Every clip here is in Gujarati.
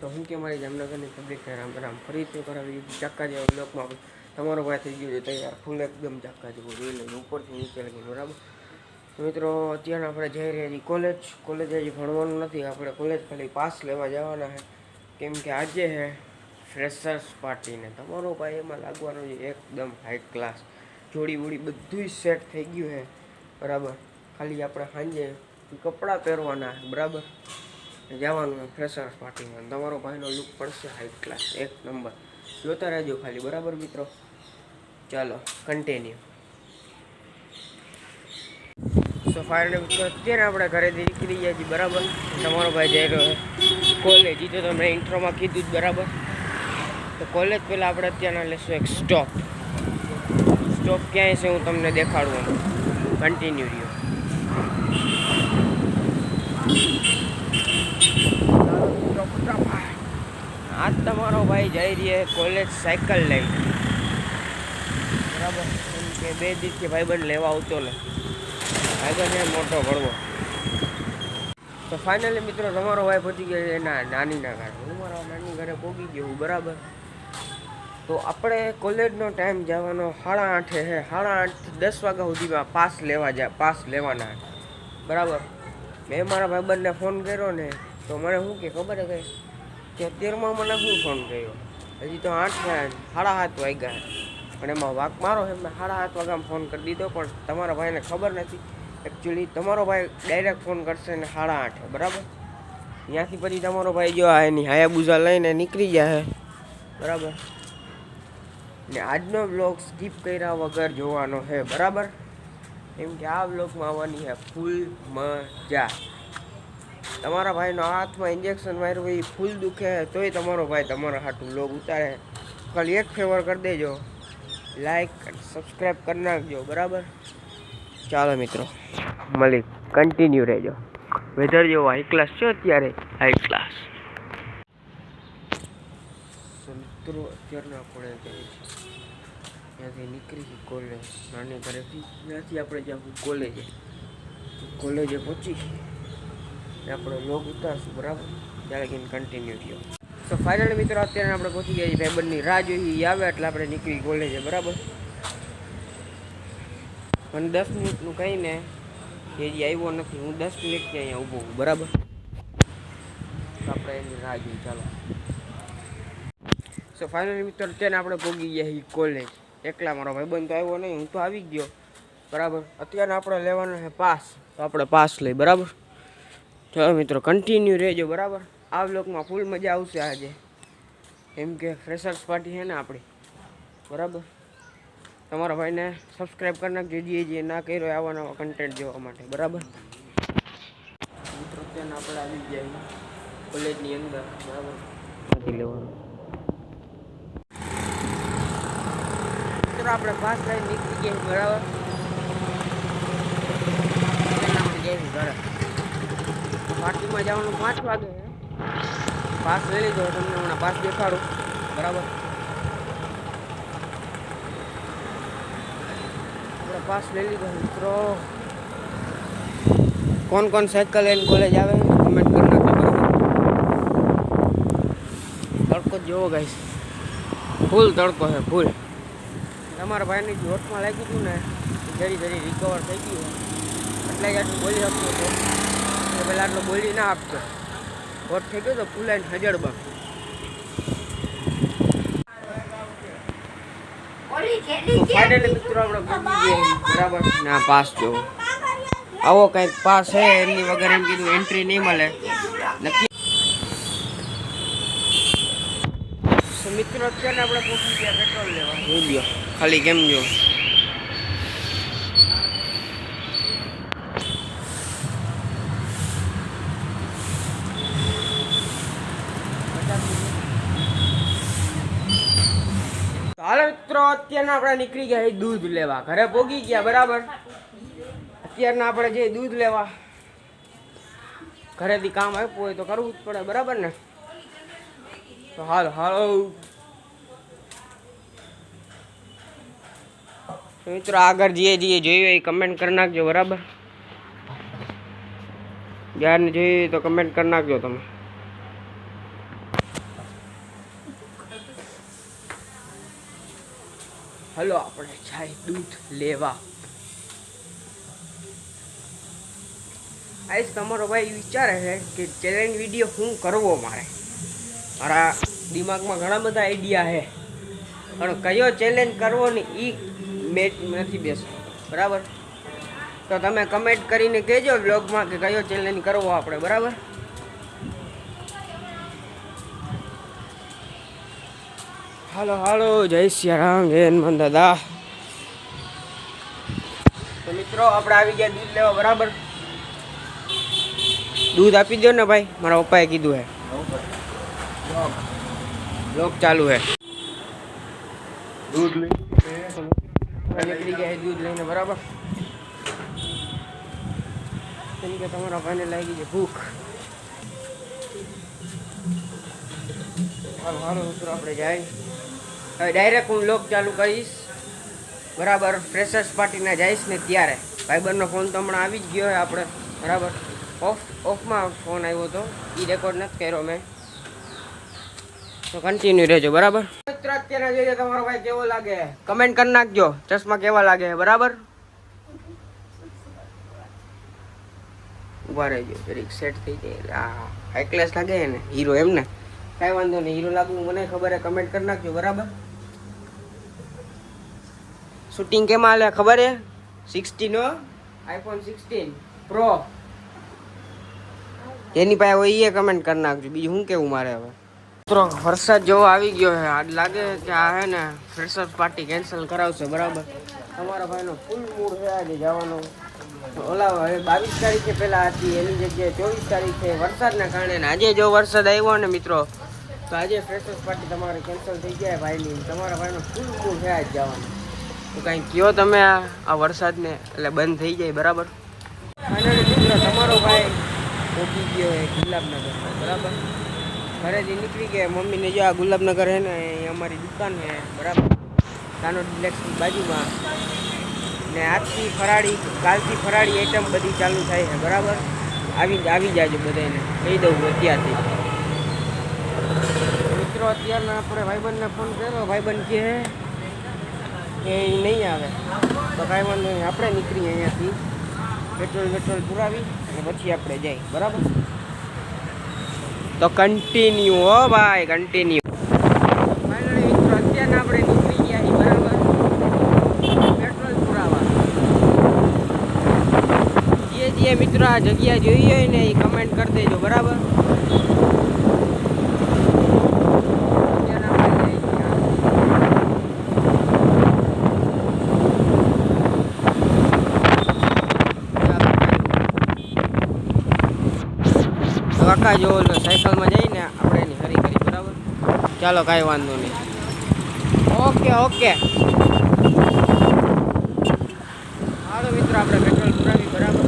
તો હું કે મારી જામનગરની પબ્લિકને રામ રામ ફરીથી કરાવી ચાક્કા જેવા બ્લોકમાં તમારો ભાઈ થઈ ગયો છે તૈયાર ફૂલ એકદમ ચાક્કા જેવું જોઈ લઈને ઉપરથી નીચે લગીને બરાબર. મિત્રો અત્યારે આપણે જઈ રહ્યા છીએ કોલેજ હજી ભણવાનું નથી, આપણે કોલેજ ખાલી પાસ લેવા જવાના છે કેમ કે આજે છે ફ્રેશર્સ પાર્ટીને તમારો ભાઈ એમાં લાગવાનો છે એકદમ હાઈ ક્લાસ, જોડી વોડી બધું સેટ થઈ ગયું છે બરાબર. ખાલી આપણે સાંજે કપડાં પહેરવાના બરાબર, જવાનું ફ્રેશર્સ પાર્ટીમાં. તમારો ભાઈનો લુક પડશે હાઈ ક્લાસ એક નંબર, જોતા રહેજો ખાલી બરાબર મિત્રો. ચાલો કન્ટિન્યુ. સો ફાઇનલી મિત્રો અત્યારે આપણે ઘરેથી નીકળી ગયા છીએ બરાબર. તમારો ભાઈ જઈ રહ્યો કોલેજ, તો તમને ઇન્ટ્રોમાં કીધું જ બરાબર. તો કોલેજ પહેલાં આપણે અત્યારના લેશું એક સ્ટોપ ક્યાંય છે હું તમને દેખાડું, કન્ટિન્યુ રહ્યો. આજ તમારો ભાઈ જઈ રહ્યા કોલેજ સાયકલ લઈ બરાબર, કેમ કે 2 દિવસથી ભાઈબંધ લેવા આવતો નથી, ભાઈબંધ મોટો ભરવો. તો ફાઇનલી મિત્રો તમારો ભાઈ પહોંચી ગયો છે એના નાનીના ઘરે, હું મારા નાની ઘરે પહોંચી ગયો હું બરાબર. તો આપણે કોલેજનો ટાઈમ જવાનો 8:30 છે, 8:30 10 વાગ્યા સુધીમાં પાસ લેવાના બરાબર. મેં મારા ભાઈબંધને ફોન કર્યો ને તો મને શું કે ખબર છે કે અત્યારમાં મને શું ફોન કર્યો, હજી તો 7:30 વાગ્યા પણ એમાં વાક મારો છે, મેં 7:30 વાગ્યામાં ફોન કરી દીધો. પણ તમારા ભાઈને ખબર નથી, એકચ્યુઅલી તમારો ભાઈ ડાયરેક્ટ ફોન કરશે ને 8:30 બરાબર. ત્યાંથી પછી તમારો ભાઈ જો એની હાયાબુઝા લઈને નીકળી જાય બરાબર. ને આજનો બ્લોગ સ્કીપ કર્યા વગર જોવાનો છે બરાબર, કેમ કે આ બ્લોગમાં આવવાની છે ફૂલ મજા. તમારા ભાઈનો હાથમાં ઇન્જેક્શન માર્યું એ ફૂલ દુખે તોય તમારો ભાઈ તમારા હાથું બ્લોગ ઉતારે. ખાલી એક ફેવર કરી દેજો, લાઈક અને સબસ્ક્રાઈબ કરી નાખજો બરાબર. ચાલો મિત્રો મળી કન્ટિન્યુ રહેજો. વેધર જેવો હાઈ ક્લાસ છે અત્યારે, હાઈ ક્લાસ. મિત્રો અત્યારના આપણે ત્યાંથી નીકળી કોલેજ નાની ઘરેથી, ત્યાંથી આપણે જ્યાં કોલેજે પહોંચી આપણે લોગ ઉતારશું બરાબર. ત્યારે કહીને કન્ટિન્યુ થયો. તો ફાઇનલી મિત્રો અત્યારે આપણે પહોંચી ગયા છીએ, ભાઈબંધની રાહ જોઈ આવે એટલે આપણે નીકળી કોલેજે બરાબર. મને 10 મિનિટનું કહીને હજી આવ્યો નથી, હું 10 મિનિટથી અહીંયા ઊભો છું બરાબર. તો આપણે એની રાહ જોઈ ચાલો. સો ફાઇનલી મિત્રો અત્યારે આપણે પહોંચી ગયા છીએ કોલેજ. એકલા મારો ભાઈબંધ તો આવ્યો નહીં, હું તો આવી જ ગયો બરાબર. અત્યારે આપણે લેવાનો છે પાસ, તો આપણે પાસ લઈ બરાબર. ચાલો મિત્રો કન્ટિન્યુ રહેજો બરાબર. આ બ્લોગમાં ફૂલ મજા આવશે આજે, કેમ કે ફ્રેશર્સ પાર્ટી છે ને આપણી બરાબર. તમારા ભાઈને સબસ્ક્રાઈબ કરી નાખજો જે ના કર્યો આવા નવા કન્ટેન્ટ જોવા માટે બરાબર. મિત્રો અત્યારે આપણે આવી ગયા કોલેજની અંદર બરાબર, નથી લેવાનું. આપણે પાસ લઈને નીકળી ગયા બરાબર. આપણે જઈશું ઘરે, પાર્ટીમાં જવાનું 5 વાગે. પાસ લઈ લીધો, તમને હમણાં પાસ દેખાડું બરાબર. આપણે પાસ લઈ લીધો મિત્રો. કોણ સાયકલ લઈને કોલેજ આવે કમેન્ટ કરી નાખો બરાબર. તડકો જોવો ગાઈસ, ફૂલ તડકો છે ફૂલ. તમારા ભાઈની જોટમાં લાગી હતું ને જરી રિકવર થઈ ગયું એટલે જ આટલું બોલી શકતો હતો, પહેલાં આટલું બોલી ના આપતો. વોટ થઈ ગયો તો ફૂલાઈને હજડમાં. ફાઇનલી મિત્રો આપણે પહોંચી ગયા બરાબર. ના પાસ જો આવો કંઈક પાસ છે, એમની વગર એમ કીધું એન્ટ્રી નહીં મળે નક્કી. મિત્રો અત્યારે આપણે પહોંચી ગયા પેટ્રોલ લેવા. જોઈ લો ખાલી કેમ જો હાલો મિત્રો અત્યારના આપણે નીકળી ગયા દૂધ લેવા, ઘરે પહોંચી ગયા બરાબર. અત્યારના આપણે જે દૂધ લેવા, ઘરેથી કામ આપ્યું હોય તો કરવું જ પડે બરાબર ને. તો હાલો મિત્રો આગળ જે જોયું એ કમેન્ટ કરી નાખજો બરાબર. જ્યારને જોયું તો કમેન્ટ કરી નાખજો તમે. હલો આપણે જાય દૂધ લેવા. આજ તમારો ભાઈ વિચારે છે કે ચેલેન્જ વિડીયો શું કરવો મારા દિમાગમાં ઘણા બધા આઈડિયા છે, પણ કયો ચેલેન્જ કરવો ને એ મેચ નથી બેસતો. બરાબર, તો તમે કમેન્ટ કરીને કહેજો બ્લોગમાં કે કયો ચેલેન્જ કરવો આપણે. બરાબર, હાલો હાલો, જય સિયારામ, જય હનુમાન દાદા. તો મિત્રો આપણે આવી ગયા દૂધ લેવા. બરાબર, દૂધ આપી દો ને ભાઈ, મારા પપ્પાએ કીધું હે. બ્લોગ ચાલુ હે. દૂધ નીકળી ગયા દૂધ લઈને. બરાબર, કેમ કે તમારા ભાઈને લાગી છે ભૂખ. હાલો હાલો મિત્રો આપણે જાય. હવે ડાયરેક્ટ હું બ્લોગ ચાલુ કરીશ. બરાબર, ફ્રેશર્સ પાર્ટીના જઈશ ને ત્યારે ભાઈબંધનો ફોન તો હમણાં આવી જ ગયો હોય આપણે. બરાબર, ઓફમાં ફોન આવ્યો હતો, એ રેકોર્ડ નથી કર્યો મેં, તો કન્ટિન્યુ રહેજો. બરાબર, અત્યારે જોઈએ તમારો ભાઈ કેવો લાગે કમેન્ટ કરી નાખજો. ચશ્મા કેવા લાગે? બરાબર, ઉભા રહેજો, જરીક સેટ થઈ જાય. હા, હાઈ ક્લાસ લાગે ને હીરો, એમ ને? કાંઈ વાંધો નહીં, હીરો લાગવું મને ખબર હે. કમેન્ટ કરી નાખજો. બરાબર, શૂટિંગ કેમાં હાલે ખબર હે? 16 આઈફોન 16 પ્રો એની પાસે હોય એ કમેન્ટ કરી નાખજો. બીજું શું કેવું મારે? હવે મિત્રો વરસાદ જેવો આવી ગયો છે. આજ લાગે કે આ હે ને ફ્રેશર્સ પાર્ટી કેન્સલ કરાવશે. બરાબર, તમારા ભાઈનો ફૂલ મૂડ છે આજે જવાનો. ઓલા હવે 22 તારીખે પહેલાં હતી, એની જગ્યાએ 24 તારીખે વરસાદના કારણે. આજે જો વરસાદ આવ્યો ને મિત્રો, તો આજે ફ્રેશર્સ પાર્ટી તમારે કેન્સલ થઈ જાય ભાઈની. તમારા ભાઈનો ફૂલ મૂડ છે આજ જવાનો. તો કાંઈ કહો તમે આ વરસાદને, એટલે બંધ થઈ જાય. બરાબર, મિત્રો તમારો ભાઈ પહોંચી ગયો હોય ગુલાબનગરમાં. બરાબર, ઘરેથી નીકળી ગયા. મમ્મીને જો આ ગુલાબનગર છે ને, એ અમારી દુકાન છે. બરાબર, નાનો ડિલેક્સની બાજુમાં. ને આજથી ફરાળી, કાલથી ફરાળી આઈટમ બધી ચાલુ થાય છે. બરાબર, આવી જાજો બધાને કહી દઉં અત્યારથી. મિત્રો અત્યારના આપણે ભાઈબંધને ફોન કર્યો, ભાઈબંધ કહે કે એ નહીં આવે. તો કાંઈ વાંધો નહીં, આપણે નીકળીએ અહીંયાથી, પેટ્રોલ પુરાવી અને પછી આપણે જઈએ. બરાબર, તો કન્ટિન્યુ હો ભાઈ, કન્ટિન્યુ. ફાઇનલી મિત્રો અત્યારના આપણે નીકળી ગયા છીએ. બરાબર, પેટ્રોલ પુરાવા. જે મિત્રો આ જગ્યા જોઈ હોય ને એ કમેન્ટ કરી દેજો. બરાબર, કાકા જો સાયકલમાં જઈને આપણે એની હરી કરી. બરાબર, ચાલો કાંઈ વાંધો નહીં. ઓકે હાલો મિત્રો આપણે પેટ્રોલ પુરાવી. બરાબર,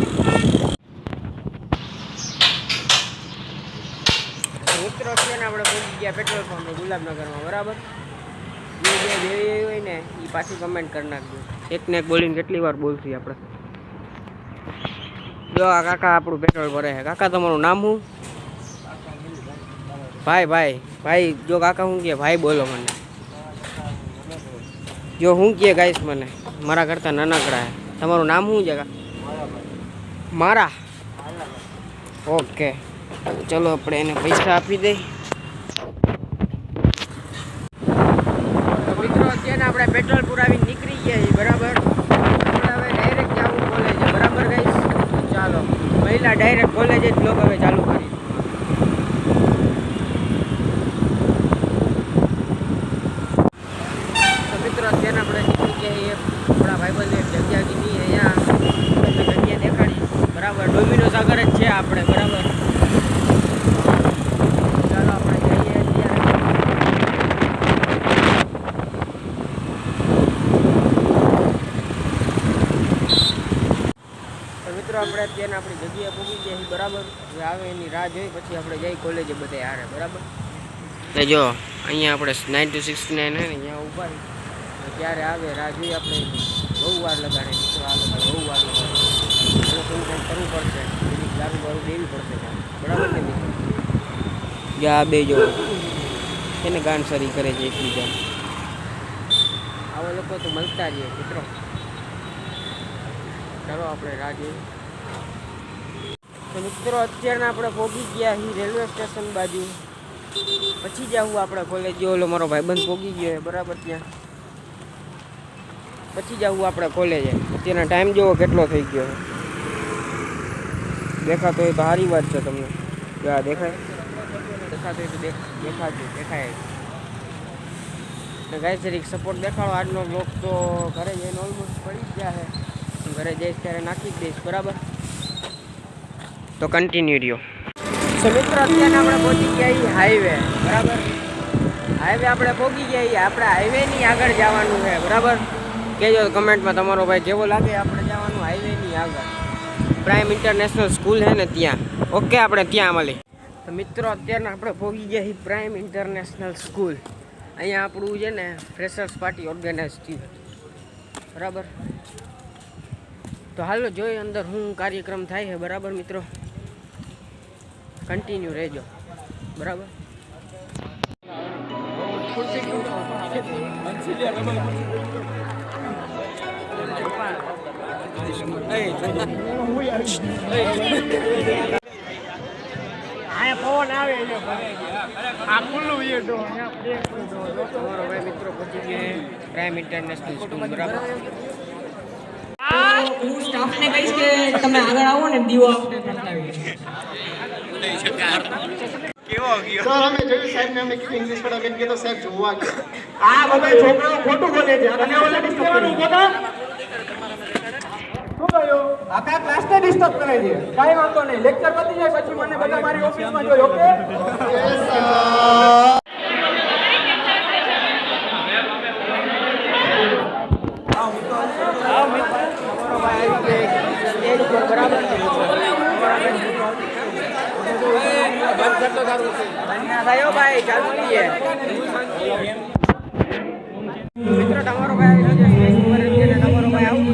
મિત્રો છે ને આપણે પહોંચી ગયા પેટ્રોલ પંપ ગુલાબનગરમાં. બરાબર, જે જેવી હોય ને એ પાછી કમેન્ટ કરી નાખજો. એકને એક બોલીને કેટલી વાર બોલશું આપણે. જો આ કાકા આપણું પેટ્રોલ ભરે છે. કાકા તમારું નામ શું? ભાઈ જો કાકા શું કહે? ભાઈ બોલો મને. જો શું કહે ગાઈસ મને? મારા કરતાં નાનકડા હે. તમારું નામ શું છે? મારા? ઓકે, ચલો આપણે એને પૈસા આપી દઈ. મિત્રો અત્યારે આપણે પેટ્રોલ પુરાવીને નીકળી ગયા છીએ. બરાબર, આપણે હવે ડાયરેક્ટ જવું કોલેજે. બરાબર ગાઈસ, ચાલો મહિલા ડાયરેક્ટ કોલેજ જ બ્લોગ હવે ચાલુ કરી. તો મિત્રો અત્યારે આપણે નીકળી ગયા આપણા ભાઈબંધ એક જગ્યા કીધી, અહીંયા જગ્યા દેખાડી. બરાબર, ડોમિનોઝ આગળ જ છે આપણે. બરાબર, ચાલો આપણે જઈએ અત્યારે. તો મિત્રો આપણે અત્યારે આપણી જગ્યાએ પહોંચી ગયા છીએ. બરાબર, હવે આવે એની રાહ જોઈ પછી આપણે જઈ કોલેજે બધા હારે. બરાબર, તો જો અહીંયા આપણે 9269 હે ને અહીંયા ઊભા ત્યારે આવે રાહ જોઈ. આપણે બહુ વાર લગાડે મિત્રો, આ લોકો બહુ વાર લગાડે. થોડું કંઈક કરવું પડશે, દારૂ બારું દેવી પડશે. બરાબર ને મિત્રો? જો આ બે જો એને ગાનસરી કરે છે એકબીજા. આવા લોકો તો મળતા રહીએ મિત્રો. ચાલો આપણે રાહ જોઈએ. તો મિત્રો અત્યારના આપણે પહોંચી ગયા અહીં રેલવે સ્ટેશન બાજુ. પછી જાવું આપણે કોલેજ. ઓલો મારો ભાઈબંધ પહોંચી ગયો બરાબર ત્યાં. પછી જાવું આપણે કોલેજે. અત્યારના ટાઈમ જોવો કેટલો થઈ ગયો. દેખાતો હોય તો સારી વાત છે તમને. દેખાય દેખાતો હોય તો દેખાય. ગાઈસ જરીક સપોર્ટ દેખાડો. આજનો બ્લોગ તો ઘરે જઈને ઓલમોસ્ટ પડી જ ગયા છે. ઘરે જઈશ ત્યારે નાખી જ દઈશ બરાબર. તો કન્ટિન્યુ રહ્યો. તો મિત્રો અત્યારે આપણે પહોંચી ગયા હાઈવે બરાબર. હાઈવે આપણે પહોંચી ગયા. આપણે હાઈવેની આગળ જવાનું છે બરાબર. કહેજો કમેન્ટમાં તમારો ભાઈ કેવો લાગે. આપણે જવાનું હાઈવેની આગળ. પ્રાઇમ ઇન્ટરનેશનલ સ્કૂલ છે ને ત્યાં. ઓકે આપણે ત્યાં મળી. તો મિત્રો અત્યારના આપણે પહોંચી ગયા પ્રાઇમ ઇન્ટરનેશનલ સ્કૂલ. અહીંયા આપણું છે ને ફ્રેશર્સ પાર્ટી ઓર્ગેનાઇઝ થયું બરાબર. તો હાલો જોઈએ અંદર શું કાર્યક્રમ થાય છે બરાબર મિત્રો. કન્ટિન્યુ રહેજો બરાબર. ફોન આવે આ ખુલ્લું તમારો ભાઈ મિત્રો પહોંચી ગયા પ્રાઇમ ઇન્ટરનેશનલ સ્કૂલ બરાબર. હું સ્ટાફને કહીશ કે તમે આગળ આવો ને દીવો આપણે પ્રગટાવીએ. કેવો ગયો સર? અમે જોયું સાહેબ ને અમે કીધું ઇંગ્લિશ પર અમે કીધું સાહેબ જોવા ગયા. આ બધા છોકરાઓ ખોટું બોલે છે અને ઓલા ડિસ્ટર્બ કરે છે. શું કહ્યું? આખા ક્લાસને ડિસ્ટર્બ કરે છે. કાઈ વાંધો નહીં. લેક્ચર પતી જાય પછી મને બધા મારી ઓફિસમાં જોઈ. ઓકે ભાઈ ચાલુ મિત્રો તમારો ભાઈ તમારો ભાઈ આવું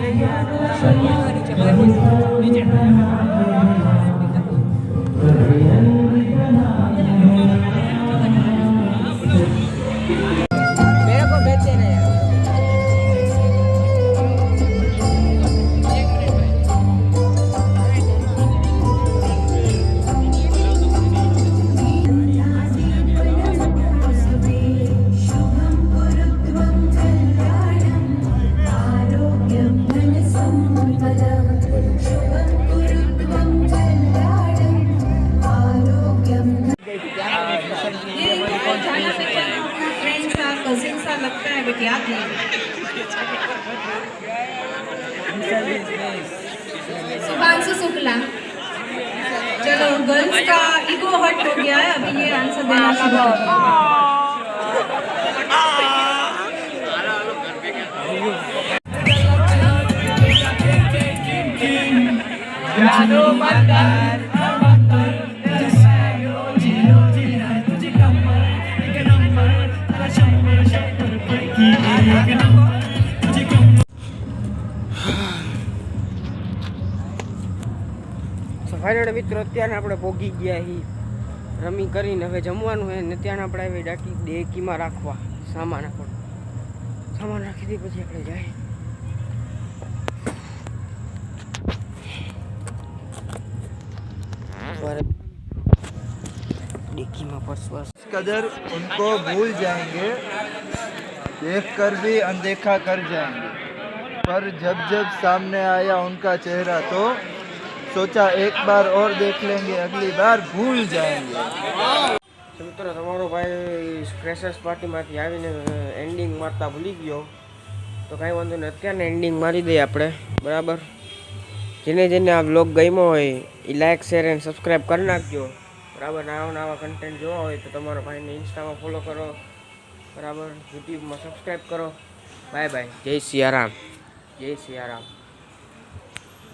सुभांशु शुक्ला. चलो गर्ल्स का ईगो हट हो गया है. अभी ये आंसर देना शुरू ફાઇનલ મિત્રો અત્યારે આપણે પોગી ગયા હી રમી કરીને હવે જમવાનું હોય ને ત્યાં આપણે આવી ડાકી ડેકીમાં રાખવા સામાન આપણો સામાન રાખી દઈએ પછી આપણે જાય. डिक्की में पर्स कदर उनको भूल जाएंगे, देख कर भी अनदेखा कर जाएंगे, पर जब जब सामने आया उनका चेहरा तो सोचा एक बार और देख लेंगे, अगली बार भूल जाएंगे. મિત્રો તમારો ભાઈ ફ્રેશર્સ પાર્ટીમાંથી આવીને એન્ડિંગ મારતા ભૂલી ગયો તો કાંઈ વાંધો નહીં, અત્યારને એન્ડિંગ મારી દઈએ આપણે બરાબર. જેને જેને આ બ્લોગ ગમ્યો હોય એ લાઇક શેર એન્ડ સબસ્ક્રાઈબ કરી નાખજો બરાબર. નવા કન્ટેન્ટ જોવા હોય તો તમારા ભાઈને ઇન્સ્ટામાં ફોલો કરો બરાબર, યુટ્યુબમાં સબસ્ક્રાઈબ કરો. Bye bye. જય સિયારામ, જય સિયારામ.